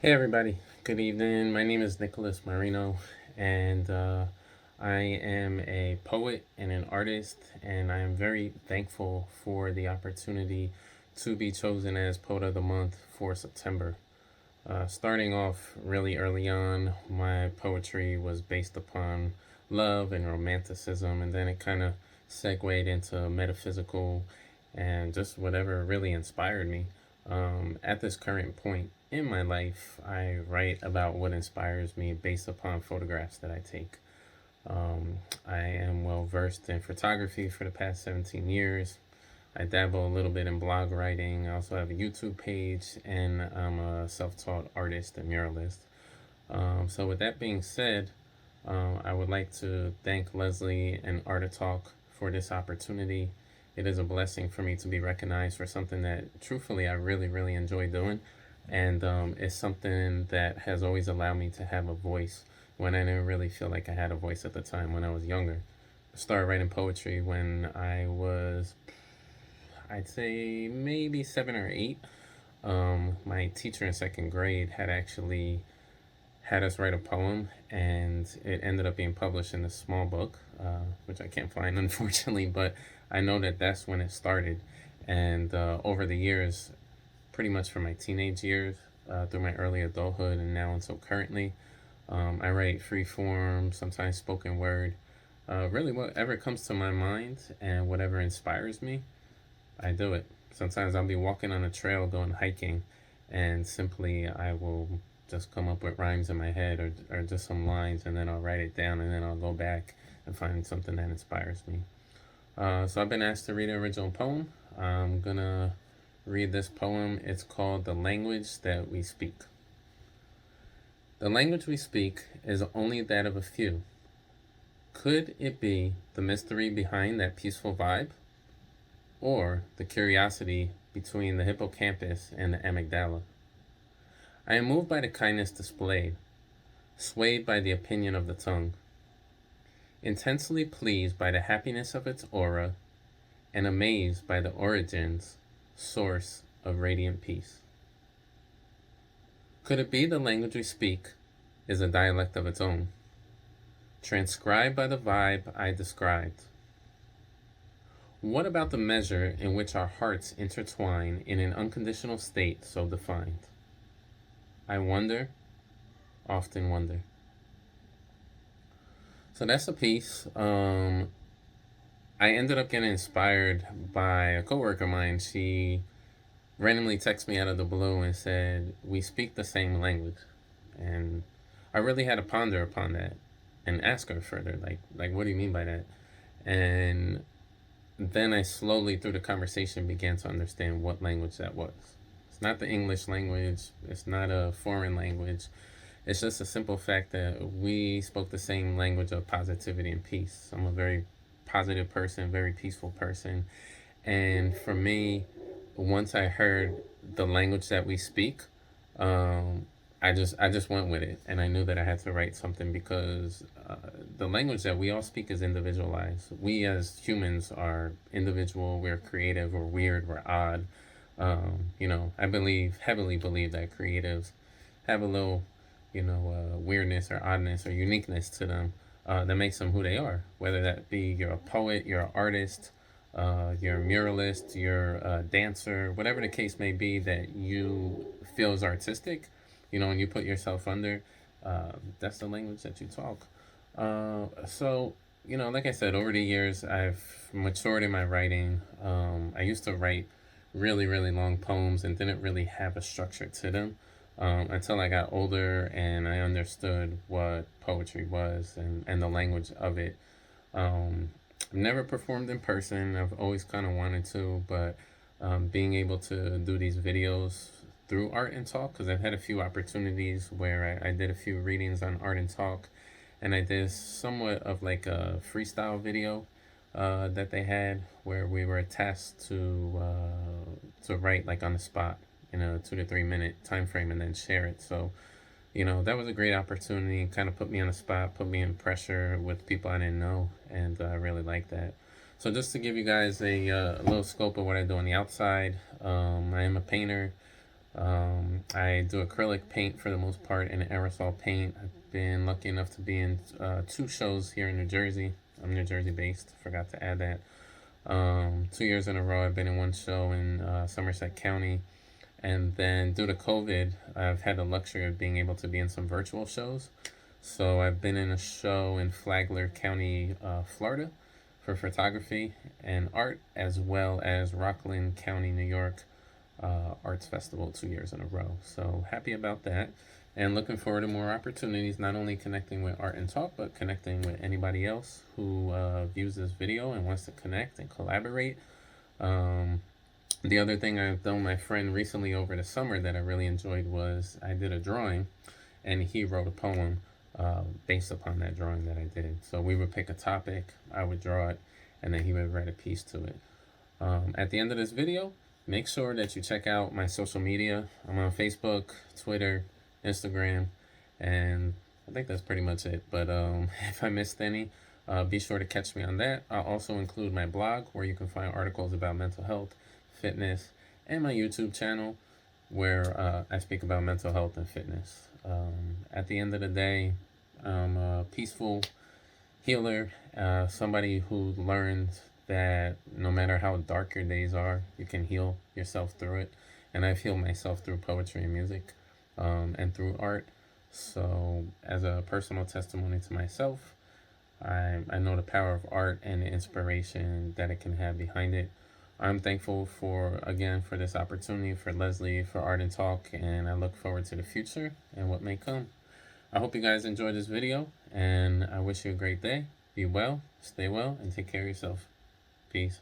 Hey everybody, good evening. My name is Nicholas Marino, and I am a poet and an artist, and I am very thankful for the opportunity to be chosen as Poet of the Month for September. Starting off really early on, my poetry was based upon love and romanticism, and then it kind of segued into metaphysical and just whatever really inspired me. At this current point in my life, I write about what inspires me based upon photographs that I take. I am well versed in photography for the past 17 years. I dabble a little bit in blog writing. I also have a YouTube page, and I'm a self taught artist and muralist. So, with that being said, I would like to thank Leslie and Art Talk for this opportunity. It is a blessing for me to be recognized for something that, truthfully, I really, really enjoy doing. And it's something that has always allowed me to have a voice when I didn't really feel like I had a voice at the time when I was younger. I started writing poetry when I was, I'd say, maybe 7 or 8. My teacher in second grade had actually had us write a poem, and it ended up being published in this small book, which I can't find unfortunately, but I know that that's when it started. And over the years, pretty much from my teenage years through my early adulthood and now until currently, I write free form, sometimes spoken word, really whatever comes to my mind and whatever inspires me, I do it. Sometimes I'll be walking on a trail going hiking, and simply I will just come up with rhymes in my head, or just some lines, and then I'll write it down, and then I'll go back and find something that inspires me. So I've been asked to read an original poem. I'm gonna read this poem. It's called The Language That We Speak. The language we speak is only that of a few. Could it be the mystery behind that peaceful vibe? Or the curiosity between the hippocampus and the amygdala? I am moved by the kindness displayed, swayed by the opinion of the tongue, intensely pleased by the happiness of its aura, and amazed by the origins, source of radiant peace. Could it be the language we speak is a dialect of its own, transcribed by the vibe I described? What about the measure in which our hearts intertwine in an unconditional state so defined? I wonder, often wonder. So that's a piece. I ended up getting inspired by a coworker of mine. She randomly texted me out of the blue and said, "We speak the same language." And I really had to ponder upon that and ask her further, like what do you mean by that? And then I slowly, through the conversation, began to understand what language that was. It's not the English language, it's not a foreign language. It's just a simple fact that we spoke the same language of positivity and peace. I'm a very positive person, very peaceful person. And for me, once I heard the language that we speak, I just went with it, and I knew that I had to write something because the language that we all speak is individualized. We as humans are individual. We're creative. We're weird. We're odd. I heavily believe that creatives have a little, weirdness or oddness or uniqueness to them that makes them who they are. Whether that be you're a poet, you're an artist, you're a muralist, you're a dancer, whatever the case may be that you feel is artistic, and you put yourself under, that's the language that you talk. So, like I said, over the years, I've matured in my writing. I used to write really, really long poems and didn't really have a structure to them until I got older and I understood what poetry was and the language of it. I've never performed in person. I've always kind of wanted to, but being able to do these videos through Art and Talk, because I've had a few opportunities where I did a few readings on Art and Talk, and I did somewhat of like a freestyle video that they had where we were tasked to write like on the spot in a 2 to 3 minute time frame and then share it. So that was a great opportunity. Kind of put me on the spot, put me in pressure with people I didn't know, and I really like that. So just to give you guys a little scope of what I do on the outside, I am a painter. I do acrylic paint for the most part and aerosol paint. I've been lucky enough to be in 2 shows here in New Jersey. I'm New Jersey based, forgot to add that. 2 years in a row, I've been in one show in Somerset County. And then due to COVID, I've had the luxury of being able to be in some virtual shows. So I've been in a show in Flagler County, Florida for photography and art, as well as Rockland County, New York Arts Festival 2 years in a row. So happy about that. And looking forward to more opportunities, not only connecting with Art and Talk, but connecting with anybody else who views this video and wants to connect and collaborate. The other thing I've done with my friend recently over the summer that I really enjoyed was I did a drawing and he wrote a poem based upon that drawing that I did. So we would pick a topic, I would draw it, and then he would write a piece to it. At the end of this video, make sure that you check out my social media. I'm on Facebook, Twitter, Instagram, and I think that's pretty much it. But if I missed any, be sure to catch me on that. I'll also include my blog where you can find articles about mental health, fitness, and my YouTube channel where I speak about mental health and fitness. At the end of the day, I'm a peaceful healer, somebody who learned that no matter how dark your days are, you can heal yourself through it. And I've healed myself through poetry and music and through art. So as a personal testimony to myself, I know the power of art and the inspiration that it can have behind it. I'm thankful for this opportunity, for Leslie, for Art and Talk, and I look forward to the future and what may come. I hope you guys enjoyed this video, and I wish you a great day. Be well, stay well, and take care of yourself. Peace.